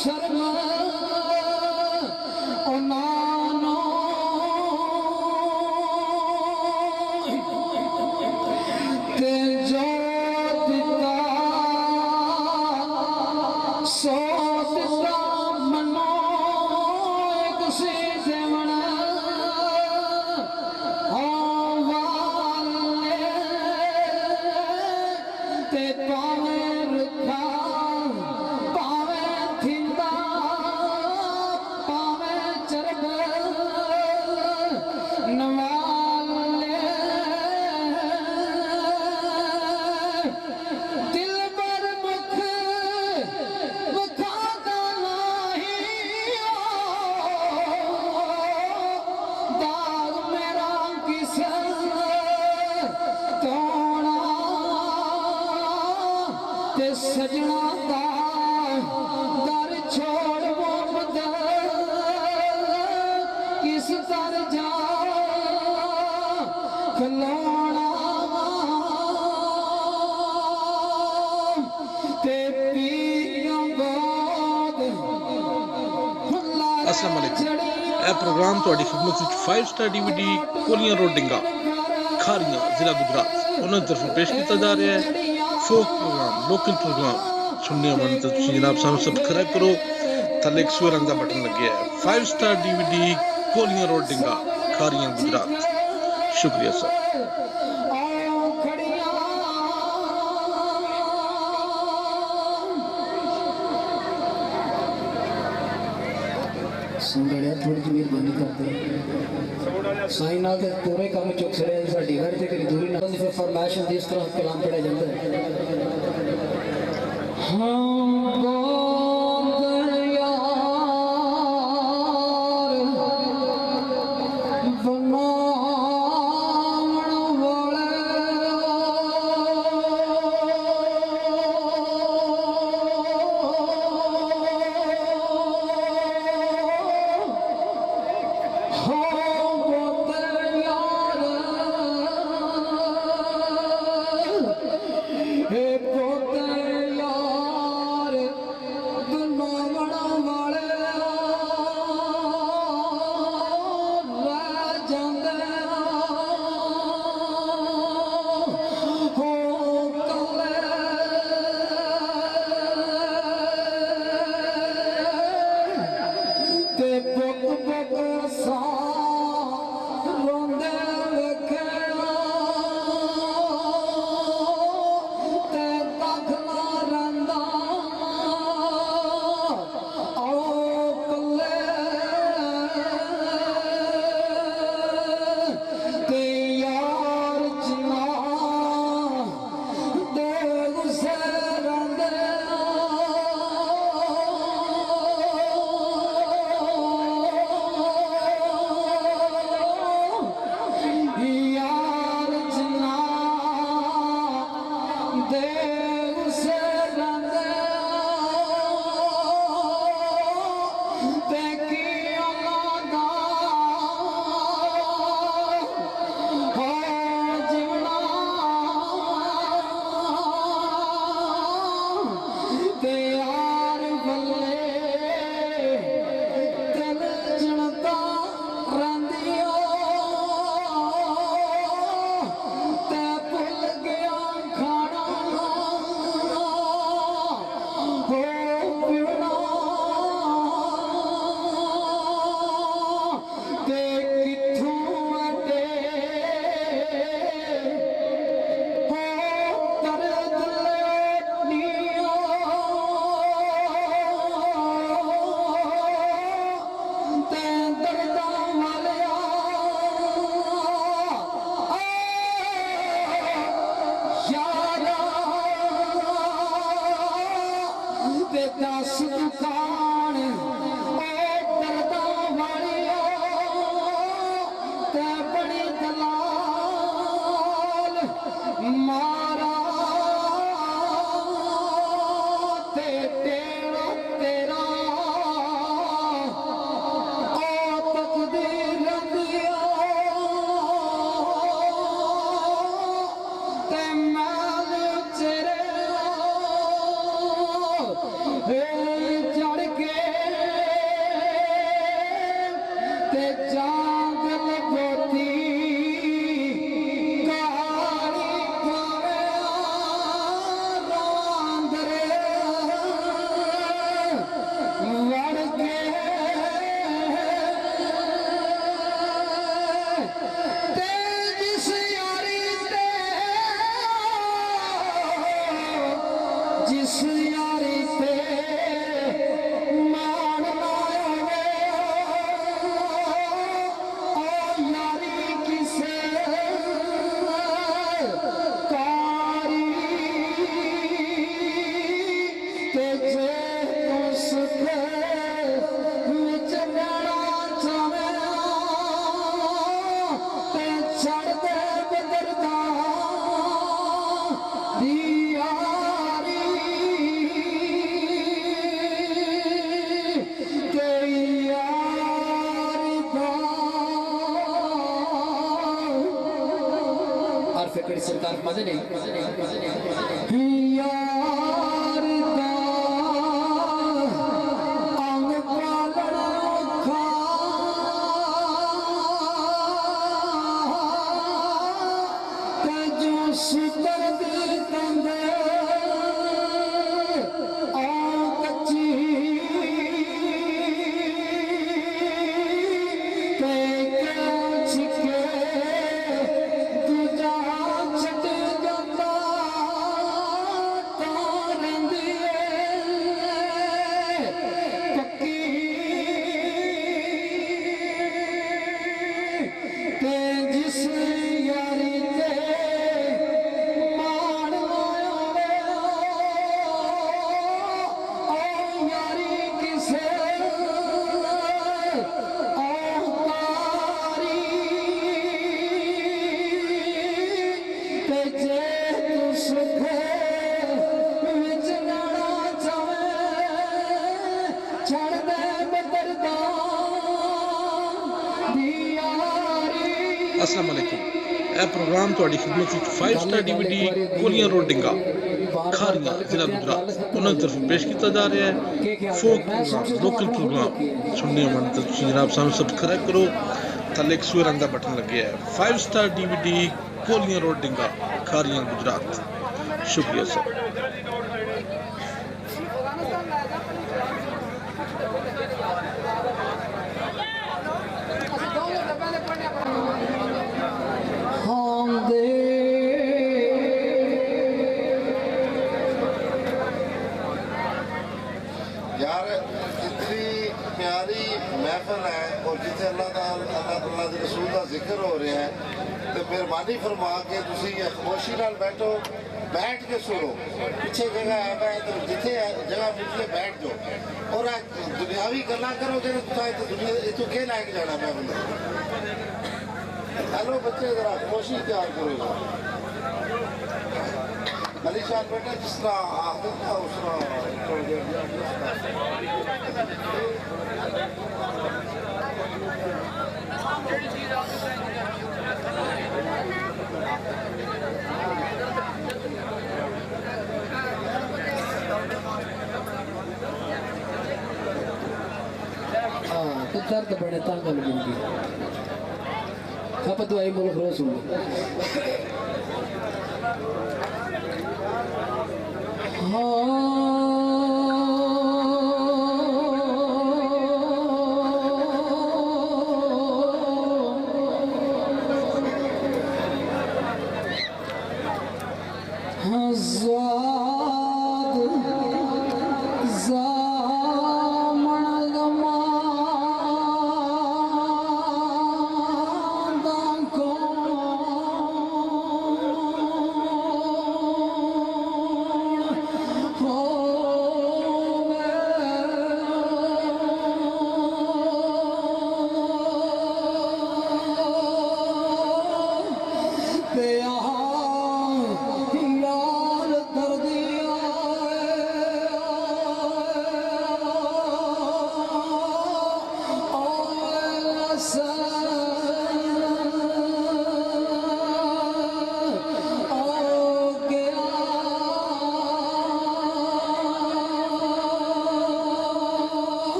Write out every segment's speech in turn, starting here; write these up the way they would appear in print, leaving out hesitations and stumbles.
शर्मा नानो ते जो दिता सो दिता मनो एक सी देवना ते पावे रुखा पावे थिंदा पावे चरब नवाले दिल पर मुख मुखा का नहीं दाग मेरा किस तोड़ा ते सजना दा दर छोड़ वो बदल किस दर जा खलोना ते पीरों बाद अस्सलाम वालेकुम। यह प्रोग्राम ਤੁਹਾਡੀ ਖidmat ਵਿੱਚ 5 ਸਟਾਰ DVD ਕੋਲੀਆਂ ਰੋਡ ਡਿੰਗਾ ਖਾਰੀਆਂ ਜ਼ਿਲ੍ਹਾ ਗੁਜਰਾਤ ਉਹਨਾਂ ਦੀ ਤਰਫੋਂ ਪੇਸ਼ ਕੀਤਾ ਜਾ ਰਿਹਾ ਹੈ। ਫੋਕ प्रोग्राम लोकल प्रोग्राम सुनने मन तो तुम जनाब सानू सब्सक्राइब करो। थले एक सूए रंग का बटन लगे है। 5 star DVD कोलियां road डिंगा Khariyan Gujarat. शुक्रिया सर। थोड़ी जी मेहरबानी करते साई नाल ते पूरे काम चुक छड़े साडी घर ते करी दूरी नाल फिर फरमाइश होंदी इस तरह कलाम पढ़िया जांदा है। हाँ गोंद यार बनावण वाले चढ़ के जिस यारी पे मान लाए ओ यारी किसे कारी ते जे उसके विच जाना चाहे ते छड़ दे बदरदा दी यारी ते यारी और फिक्र सरकार मजे नहीं यार दा अंग पालन औखा ते जो सुतर दी तंदे आ कच्ची ते क्यों छिके दूजा छट जाता तारंदी पक्की ते जिस यारी ते मान लाया ओ यारी किसे औकारी ते जे तू सुखे विच जाना चाहे छड़ दे बदरदा दी यारी अस्सलाम वालेकुम। ਇਹ ਪ੍ਰੋਗਰਾਮ ਤੁਹਾਡੀ ਖਿਦਮਤ ਵਿੱਚ 5 ਸਟਾਰ DVD ਕੋਲੀਆਂ ਰੋਡ ਡਿੰਗਾ ਖਾਰੀਆਂ ਜ਼ਿਲ੍ਹਾ ਗੁਜਰਾਤ ਉਹਨਾਂ ਦੀ ਤਰਫੋਂ ਪੇਸ਼ ਕੀਤਾ ਜਾ ਰਿਹਾ ਹੈ ਫੋਕ ਪ੍ਰੋਗਰਾਮ ਲੋਕਲ ਪ੍ਰੋਗਰਾਮ ਸੁਣਨੇ ਹੋਣ ਤਾਂ ਤੁਸੀਂ ਜਨਾਬ ਸਾਨੂੰ ਸਬਸਕ੍ਰਾਈਬ ਕਰੋ ਥੱਲੇ ਇੱਕ ਸੂਏ ਰੰਗ ਦਾ ਬਟਨ ਲੱਗਿਆ ਹੈ 5 ਸਟਾਰ DVD ਕੋਲੀਆਂ ਰੋਡ ਡਿੰਗਾ ਖਾਰੀਆਂ ਗੁਜਰਾਤ ਸ਼ੁਕਰੀਆ ਸਰ यार इतनी प्यारी महफिल है और जिथे अल्लाह ताला दे रसूल का जिक्र हो रहा है तो मेहरबानी फरमा के तुसी खामोशी नाल बैठो बैठ के सुनो पीछे जगह है मैं तो जिथे जगह मिल बैठ जाओ और दुनियावी गल्लां करोगे तो दुनिया इतों के लैके जाना मैं बोलो हेलो बच्चे जरा खामोशी तैयार करो अली शान बेटा जिस तरह आखिर था उस तरह थोड़ी देर तो दर्द बड़े तंग लगी आप दवाई मुल्क रोज सुन यार दर्द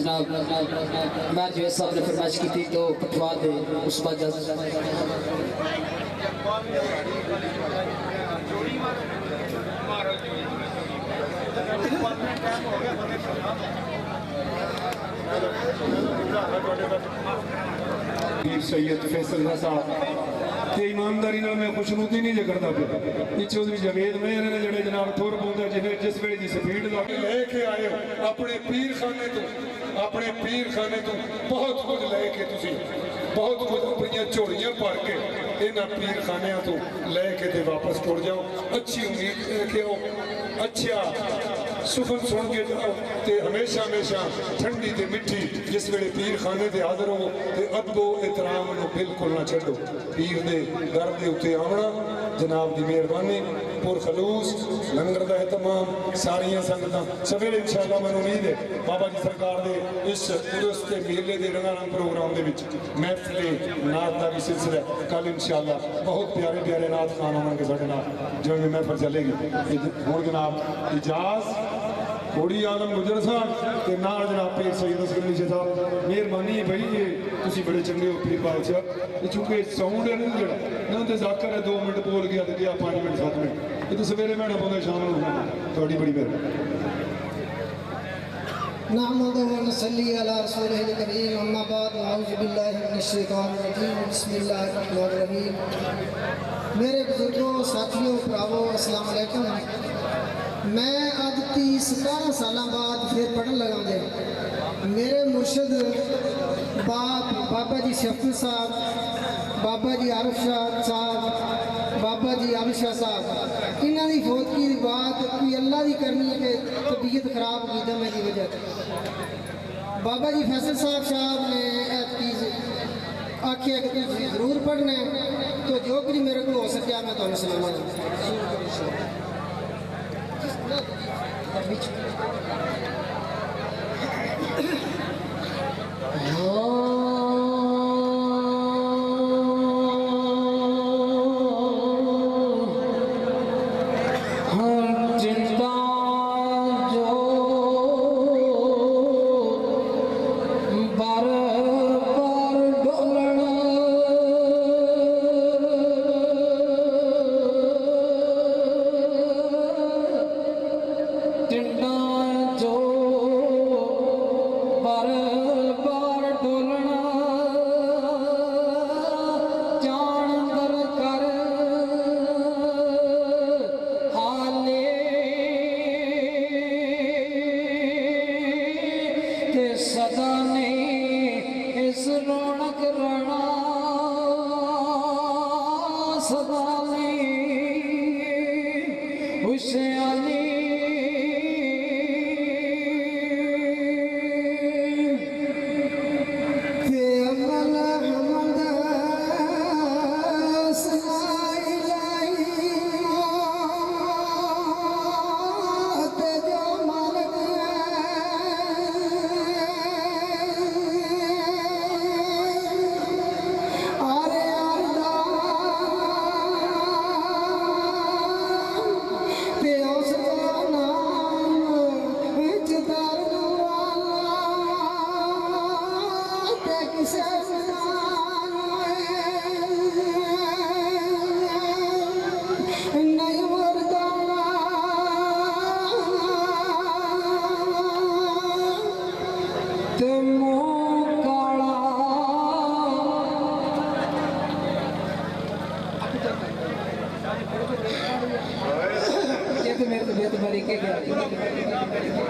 जनाब मैं जो साहब ने फरमाइश की थी तो पठवा दे उस बात सैयद फैसल साहब ਤੇ ਇਮਾਨਦਾਰੀ ਨਾਲ ਮੈਂ ਖੁਸ਼ਨੂਤੀ ਨਹੀਂ ਕਰਦਾ ਪਿਆ ਇਹ ਚੌਧਰੀ ਜਵੇਦ ਮੇਰ ਨੇ ਜਿਹੜੇ ਜਨਾਬ ਤੁਰ ਪਾਉਂਦੇ ਜਿਸ ਵੇਲੇ ਦੀ ਸਪੀਡ ਲਾ ਕੇ ਲੈ ਕੇ ਆਏ ਹੋ ਆਪਣੇ ਪੀਰਖਾਨੇ ਤੋਂ ਬਹੁਤ ਕੁਝ ਲੈ ਕੇ ਤੁਸੀਂ ਬਹੁਤ ਕੁਝ ਆਪਣੀਆਂ ਝੋਲੀਆਂ ਭਰ ਕੇ ਇਹਨਾਂ ਪੀਰਖਾਨਿਆਂ ਤੋਂ ਲੈ ਕੇ ਤੇ ਵਾਪਸ ਟੁਰ ਜਾਓ ਅੱਛੀ ਉਮੀਦ ਰੱਖਿਓ ਅੱਛਾ ਸੁਖਨ ਸੁਣ ਕੇ ਜਾਓ ਤੇ ਹਮੇਸ਼ਾ ਠੰਡੀ ਤੇ ਮਿੱਠੀ ਜਿਸ ਵੇਲੇ ਪੀਰਖਾਨੇ ਤੇ ਹਾਜ਼ਰ ਹੋ ਤੇ ਅਦਬੋ ਇਤਰਾਮ ਨੂੰ ਬਿਲਕੁਲ ਨਾ ਛੱਡੋ ਪੀਰ ਦੇ ਦਰ ਦੇ ਉੱਤੇ ਆਉਣਾ ਜਨਾਬ ਦੀ ਮਿਹਰਬਾਨੀ ਪੁਰਖਲੂਸ ਲੰਗਰ ਦਾ ਇਤਮਾਮ ਸਾਰੀਆਂ ਸੰਗਤਾਂ ਸਵੇਰੇ ਇਨਸ਼ਾਅੱਲਾ ਮੈਨੂੰ ਉਮੀਦ ਹੈ ਬਾਬਾ ਜੀ ਸਰਕਾਰ ਦੇ ਇਸ ਉਰਸ ਤੇ ਮੇਲੇ ਦੇ ਰੰਗਾਰੰਗ ਪ੍ਰੋਗਰਾਮ ਦੇ ਵਿੱਚ ਮਹਿਫਿਲ ਨਾਤ ਦਾ ਵੀ ਸਿਲਸਿਲਾ ਕੱਲ ਇਨਸ਼ਾਅੱਲਾ ਬਹੁਤ ਪਿਆਰੇ ਨਾਤ ਖਾਨ ਆਉਣਗੇ ਸਾਡੇ ਨਾਲ ਜਿਵੇਂ ਮਹਿਫਿਲ ਚੱਲੇਗੀ ਹੁਣ ਜਨਾਬ ਇਜਾਜ਼ ਥੋੜੀ ਆਲਮ ਗੁਜਰ ਸਾਹਿਬ ਤੇ ਨਾਲ ਜਨਾਬ ਪੀਰ ਸੈਦ ਅਸਗਰ ਜੀ ਸਾਹਿਬ ਮਿਹਰਬਾਨੀ ਹੈ ਭਾਈ ਇਹ ਤੁਸੀਂ ਬੜੇ ਚੰਗੇ ਹੋ ਪੀਰ ਬਾਦਸ਼ਾਹ ਇਹ ਚੁੱਕੇ ਸਾਊਂਡ ਹੈ ਨਾ ਜਿਹੜਾ ਇਹਨਾਂ ਤੇ ਜ਼ਾਕਰ ਹੈ 2 ਮਿੰਟ ਬੋਲ ਗਿਆ ਤੇ ਗਿਆ 5 ਮਿੰਟ 7 ਮਿੰਟ ਇਹ ਤਾਂ ਸਵੇਰੇ ਮੈਣਾ ਪਾਉਂਦਾ ਸ਼ਾਮ ਨੂੰ ਤੁਹਾਡੀ ਬੜੀ ਮਿਹਰਬਾਨੀ नहमदुहु व नसल्ली अला रसूलिहिल करीम अम्मा बाद अऊज़ु बिल्लाहि मिनश शैतानिर रजीम बिस्मिल्लाहिर रहमानिर रहीम मेरे बुजुर्गों साथियों भरावों अस्सलाम वालेकुम मैं अज 30-17 साल बाद फिर पढ़न लगा दे मेरे मुर्शद बाबा जी शफी साहब बाबा जी आरिफ शाह साहब बाबा जी आमिर शाह साहब इन्हों की फौतगी की बात कोई अल्लाह की करनी है कि तबीयत खराब की दमे की वजह बाबा जी फैसल साहब ने आखिया कि तुम जरूर पढ़ना है तो जो भी मेरे को हो सकिया मैं तुम्हें सुनावा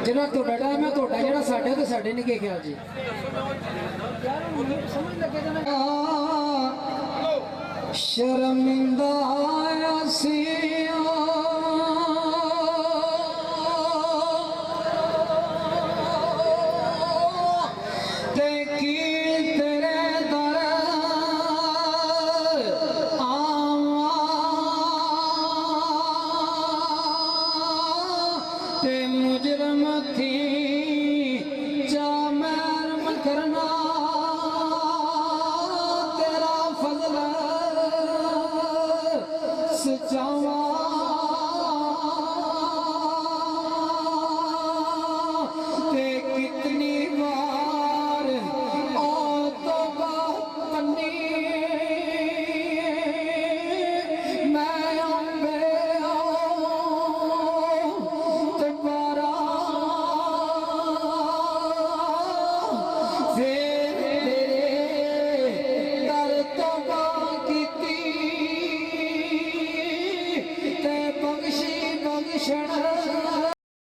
जिन्ना थोड़ा टाइम है थोड़ा जरा साढ़े तो साढ़े नहीं के ख्याल जी शर्मिंदा कितनी बार बख्शण